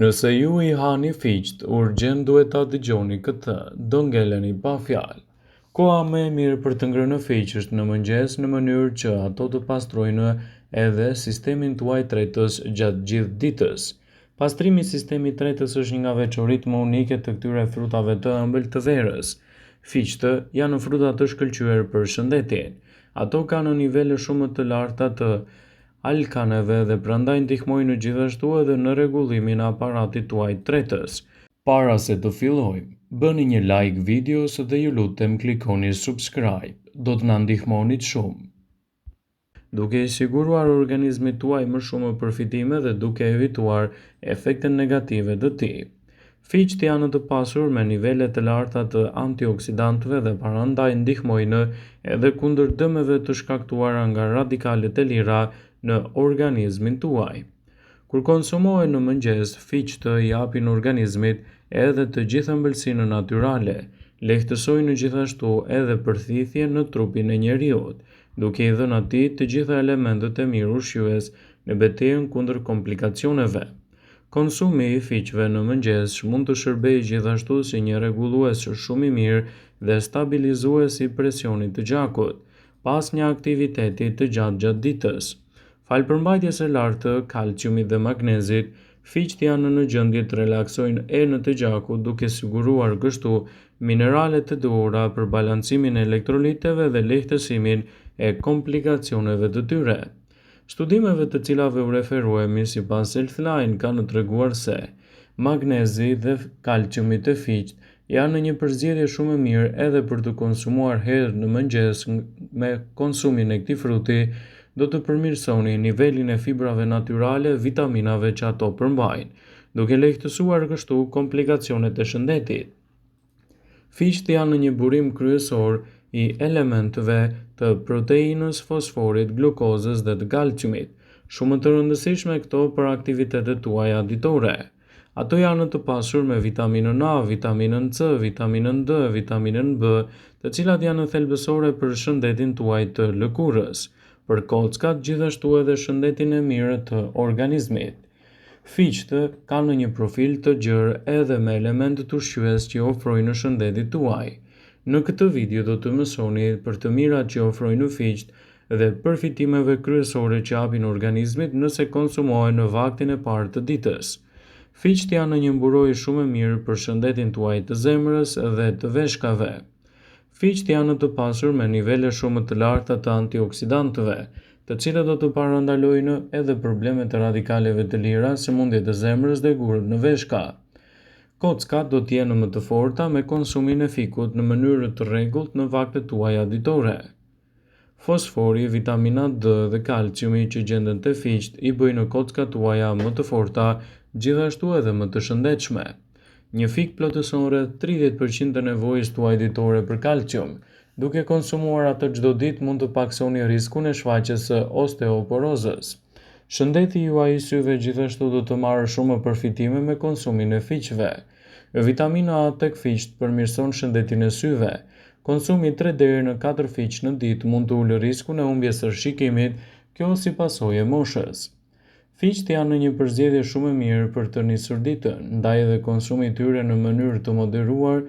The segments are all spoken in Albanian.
Nëse ju i hani fiqt, urgjent duhet ta dëgjoni këtë, do ngeleni pa fjalë. Koha më e mirë për të ngrënë fiq është në mëngjes në mënyrë që ato të pastrojnë edhe sistemin tuaj tretës gjatë gjithë ditës. Pastrimi i sistemit tretës është një nga veçoritë më unike të këtyre frutave të ëmbël të verës. Fiqtë janë fruta të shkëlqyer për shëndetin. Ato kanë nivele shumë të larta të alkaneve dhe prandaj ndihmojnë gjithashtu edhe në rregullimin e aparatit tuaj tretës. Para se të fillojmë, bëni një like videos dhe ju lutem klikoni subscribe, do të na ndihmonit shumë. Duke i siguruar organizmit tuaj më shumë përfitime dhe duke evituar efektet negative të tij. Fiqt janë të pasur me nivele të larta të antioksidantëve dhe prandaj ndihmojnë edhe kundër dëmeve të shkaktuara nga radikalet e lira në organizmin tuaj. Kur konsumohen në mëngjes, fiqt i japin organizmit edhe të gjithë ëmbëlsinë natyrale, lehtësojnë gjithashtu edhe përthithjen në trupin e njeriut, duke i dhënë atij të gjitha elementet e mirë ushqyes në betejën kundër komplikacioneve. Konsumi i fiqve në mëngjes mund të shërbejë gjithashtu si një rregullues shumë i mirë dhe stabilizues i presionit të gjakut, pas një aktiviteti të gjatë ditës. Falë përmbajtjes së lartë të kalciumit dhe magnezit, fiqt janë në gjendje të relaksojnë enët e gjakut duke siguruar kështu mineralet të duhura për balancimin e elektroliteve dhe lehtësimin e komplikacioneve të tyre. Studimeve të cilave u referuemi sipas Healthline kanë treguar se magnezi dhe kalciumi të fiqt janë një përzgjedhje shumë e mirë edhe për të konsumuar herë në mëngjes. Me konsumin e këtij fruti do të përmirësoni nivelin e fibrave natyrale, vitaminave që ato përmbajnë, duke lehtësuar kështu komplikacionet e shëndetit. Fiqt janë një burim kryesor i elementëve të proteinës, fosforit, glukozës dhe të kalciumit, shumë të rëndësishme këto për aktivitetet tuaja ditore. Ato janë të pasur me vitaminën A, vitaminën C, vitaminën D, vitaminën B, të cilat janë thelbësore për shëndetin tuaj të lëkurës, për kockat gjithashtu edhe shëndetin e mirë të organizmit. Fiqt kanë një profil të gjerë edhe me elementet ushqyes që ofrojnë shëndetit tuaj. Në këtë video do të mësoni për të mirat që ofrojnë fiqt dhe përfitimeve kryesore që japin organizmit nëse konsumohen në vaktin e parë të ditës. Fiqt janë një mburojë shumë e mirë për shëndetin tuaj të zemrës dhe të veshkave. Fiqt janë të pasur me nivele shumë të larta të antioksidantëve, të cilët do të parandalojnë edhe problemet e radikaleve të lira, sëmundjet e zemrës dhe gurët në veshka. Kockat do të jenë më të forta me konsumin e fikut në mënyrë të rregullt në vaktet tuaja ditore. Fosfori, vitamina D dhe kalciumi që gjenden te fiqt i bëjnë kockat tuaja më të forta, gjithashtu edhe më të shëndetshme. Një fik plotëson rreth 30% të nevojës tuaj ditore për kalcium. Duke konsumuar atë çdo ditë mund të paksoni riskun e shfaqjes së osteoporozës. Shëndeti juaj i syve gjithashtu do të marrë shumë përfitime me konsumin e fiqve. Vitamina A tek fiqt përmirëson shëndetin e syve. Konsumi 3 deri në 4 fiq në ditë mund të ulë riskun e humbjes së shikimit, kjo si pasojë e moshës. Fiqt janë një përzgjedhje shumë e mirë për të nisur ditën, ndaj edhe konsumi i tyre në mënyrë të moderuar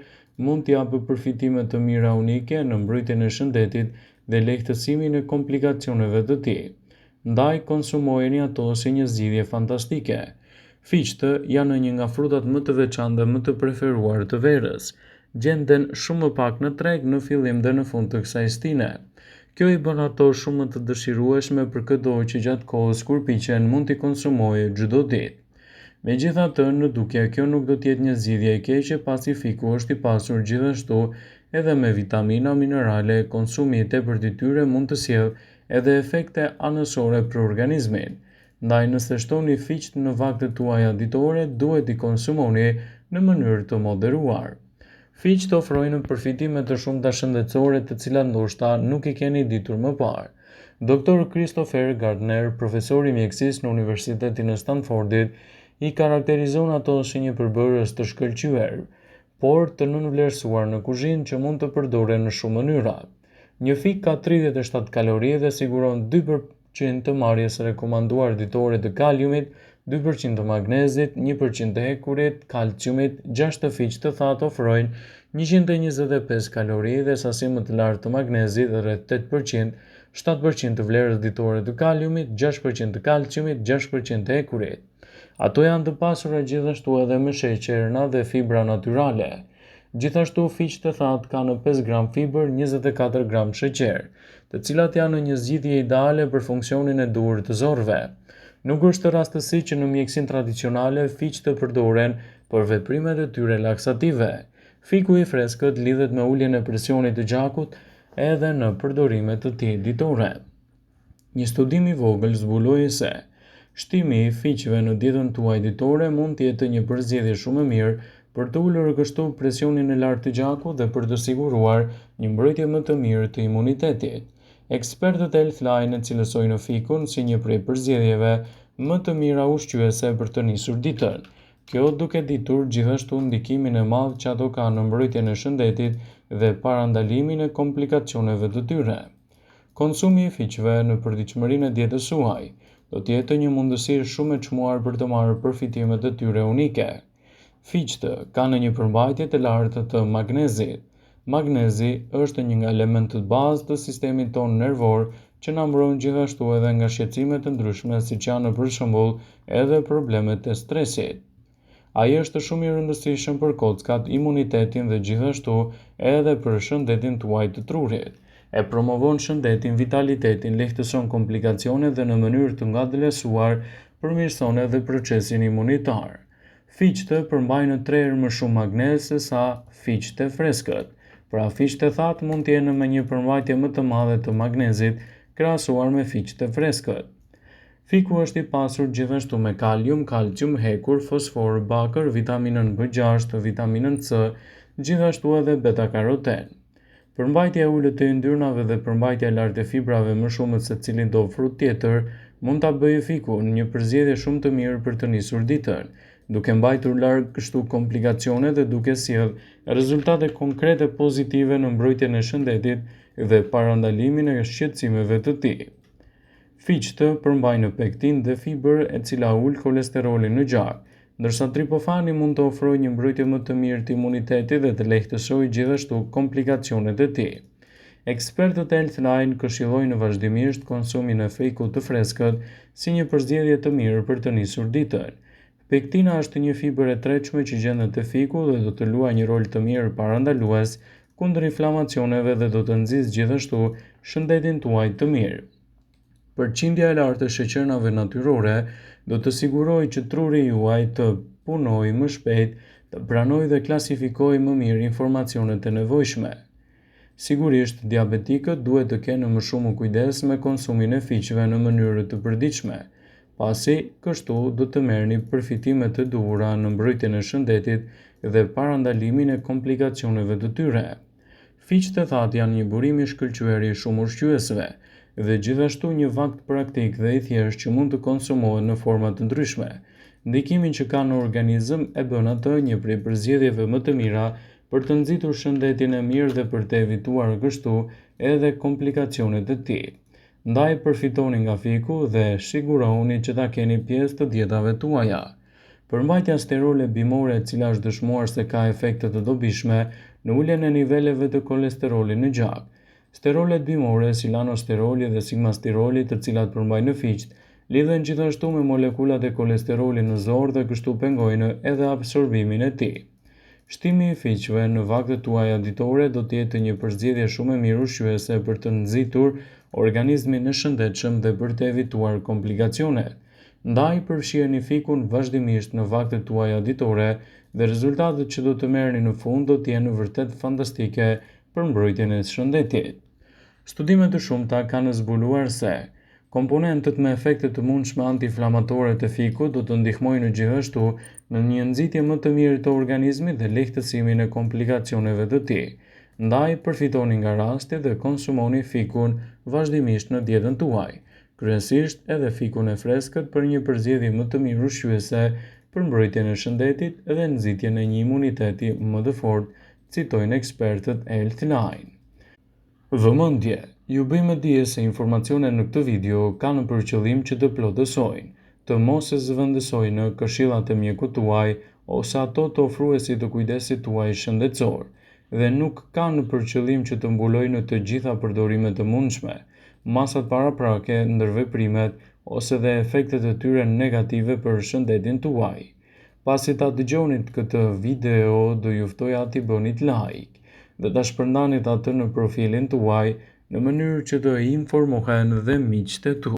mund të japë përfitime të mira unike në mbrojtjen e shëndetit dhe lehtësimin e komplikacioneve të tij. Ndaj konsumojeni ato si një zgjidhje fantastike. Fiqt janë një nga frutat më të veçantë dhe më të preferuar të verës. Gjenden shumë pak në treg në fillim dhe në fund të kësaj stine. Kjo i bën ato shumë të dëshirueshme për çdo që gjatë kohës kur piqen mund t'i konsumojë çdo ditë. Megjithatë, në dukje kjo nuk do të jetë një zgjidhje e keqe pasi fiku është i pasur gjithashtu edhe me vitamina minerale, konsumi i tepërt i tyre mund të sjellë edhe efekte anësore për organizmin. Ndaj nëse shtoni fiqt në vaktet tuaja ditore, duhet i konsumoni në mënyrë të moderuar. Fiqt ofrojnë përfitime të shumta shëndetësore të cilat ndoshta nuk i keni ditur më parë. Dr. Christopher Gardner, profesor i mjekësisë në Universitetin e Stanfordit, i karakterizon ato si një përbërës të shkëlqyer, por të nënvlerësuar në kuzhinë që mund të përdoren në shumë mënyra. Një fik ka 37 kalori dhe siguron 2% të marrjes së rekomanduar ditore të kaliumit, 2% të magnezit, 1% të hekurit, kalciumit, 6 të fiqë të thatë ofrojnë 125 kalori dhe sasi më të lartë të magnezit, rreth 8%, 7% të vlerës ditore të kaliumit, 6% të kalciumit, 6% të hekurit. Ato janë të pasura gjithashtu edhe me sheqerna dhe fibra natyrale. Gjithashtu fiqë të thatë ka në 5 gram fiber, 24 gram sheqer, të cilat janë një zgjidhje ideale për funksionin e duhur të zorëve. Nuk është rastësi që në mjekësinë tradicionale fiqë të përdoren për veprimet e tyre laksative. Fiku i freskët lidhet me uljen e presionit të gjakut edhe në përdorime të tij ditore. Një studim i vogël zbuloi se shtimi i fiqeve në dietën tuaj ditore mund të jetë një përzgjedhje shumë e mirë për të ulur kështu presionin e lartë të gjakut dhe për të siguruar një mbrojtje më të mirë të imunitetit. Ekspertët e Healthline e cilësojnë fikun si një prej përzgjedhjeve më të mira ushqyese për të nisur ditën. Kjo duke ditur gjithashtu ndikimin e madh që ato kanë në mbrojtjen e shëndetit dhe parandalimin e komplikacioneve të tyre. Konsumi i fiqeve në përditshmërinë e dietës suaj do të jetë një mundësi shumë e çmuar për të marrë përfitimet e tyre unike. Fiqtë kanë një përmbajtje të lartë të magnezit. Magnezi është një nga elementët bazë të sistemit tonë nervor që na mbron gjithashtu edhe nga shqetësime të ndryshme siç janë për shembull edhe problemet e stresit. Ai është shumë i rëndësishëm për kockat, imunitetin dhe gjithashtu edhe për shëndetin tuaj të trurit. E promovon shëndetin, vitalitetin, lehtëson komplikacionet dhe në mënyrë të ngadalësuar përmirëson edhe procesin imunitar. Fiqtë përmbajnë 3 herë më shumë magnez se sa fiqtë e freskët. Pra fiqtë e thatë mund të jenë me një përmbajtje më të madhe të magnezit krahasuar me fiqtë e freskët. Fiku është i pasur gjithashtu me kalium, kalcium, hekur, fosfor, bakër, vitaminën B6, vitaminën C, gjithashtu edhe beta-karoten. Përmbajtja e ulët të yndyrnave dhe përmbajtja e lartë e fibrave më shumë se cilin do frut tjetër mund ta bëjë fikun një përzgjedhje shumë të mirë për të nisur ditën, duke mbajtur larg kështu komplikacionet dhe duke sjellë rezultate konkrete pozitive në mbrojtjen e shëndetit dhe parandalimin e shqetësimeve të tij. Fiqtë përmbajnë pektin dhe fiber e cila ul kolesterolin në gjak, ndërsa triptofani mund të ofrojë një mbrojtje më të mirë të imunitetit dhe të lehtësojë gjithashtu komplikacionet e tij. Ekspertët e Healthline këshillojnë vazhdimisht konsumin e fikut të freskët si një përzgjedhje të mirë për të nisur ditën. Pektina është një fiber e tretshme që gjendet te fiku dhe do të luajë një rol të mirë parandalues kundër inflamacioneve dhe do të nxjisë gjithashtu shëndetin tuaj të mirë. Përqindja e lartë e sheqernave natyrore do të sigurojë që truri juaj të punojë më shpejt, të pranojë dhe klasifikojë më mirë informacionet e nevojshme. Sigurisht, diabetikët duhet të kenë më shumë kujdes me konsumin e fiqeve në mënyrë të përditshme, pasi kështu do të merrni përfitimet e duhura në mbrojtjen e shëndetit dhe parandalimin e komplikacioneve të tyre. Fiqtë e thatë janë një burim i shkëlqyer i shumë ushqyesve dhe gjithashtu një vakt praktik dhe i thjeshtë që mund të konsumohet në forma të ndryshme. Ndikimin që ka në organizëm e bën atë një prej përzgjedhjeve më të mira për të nxitur shëndetin e mirë dhe për të evituar kështu edhe komplikacionet e tij. Ndaj përfitoni nga fiku dhe sigurohuni që ta keni pjesë të dietave tuaja. Përmbajtja sterole bimore e cila është dëshmuar se ka efekte të dobishme në uljen e niveleve të kolesterolit në gjak. Sterolet bimore, si lanosteroli dhe sigmastiroli, të cilat përmbajnë fiqt, lidhen gjithashtu me molekulat e kolesterolit në zor dhe kështu pengojnë edhe absorbimin e tij. Shtimi i fiqve në vaktet tuaja ditore do të jetë një përzgjedhje shumë e mirë ushqyese për të nxitur organizmin e shëndetshëm dhe për të evituar komplikacionet. Ndaj përfshiheni fikun vazhdimisht në vaktet tuaja ditore dhe rezultatet që do të merrni në fund do të jenë vërtet fantastike për mbrojtjen e shëndetit. Studime të shumta kanë zbuluar se komponentët me efekte të mundshme antiinflamatore të fikut do të ndihmojnë gjithashtu në një nxitje më të mirë të organizmit dhe lehtësimin e komplikacioneve të tij. Ndaj përfitoni nga rasti dhe konsumoni fikun vazhdimisht në dietën tuaj, kryesisht edhe fikun e freskët për një përzgjedhje më të mirë ushqyese për mbrojtjen e shëndetit dhe nxitjen e një imuniteti më të fortë, citojnë ekspertët e Healthline. Vëmendje, ju bëjmë dije se informacionet në këtë video kanë për qëllim që të plotësojnë, të mos e zëvendësojnë këshillat e mjekut tuaj ose ato të ofruesit të kujdesit tuaj shëndetësor, dhe nuk kanë për qëllim që të mbulojnë të gjitha përdorimet e mundshme, masat paraprake, ndërveprimet ose dhe efektet e tyre negative për shëndetin tuaj. Pasi ta dëgjonit këtë video, do ju ftoja t'i bënit like dhe ta shpërndanit atë në profilin tuaj në mënyrë që të informohen dhe miqtë tuaj.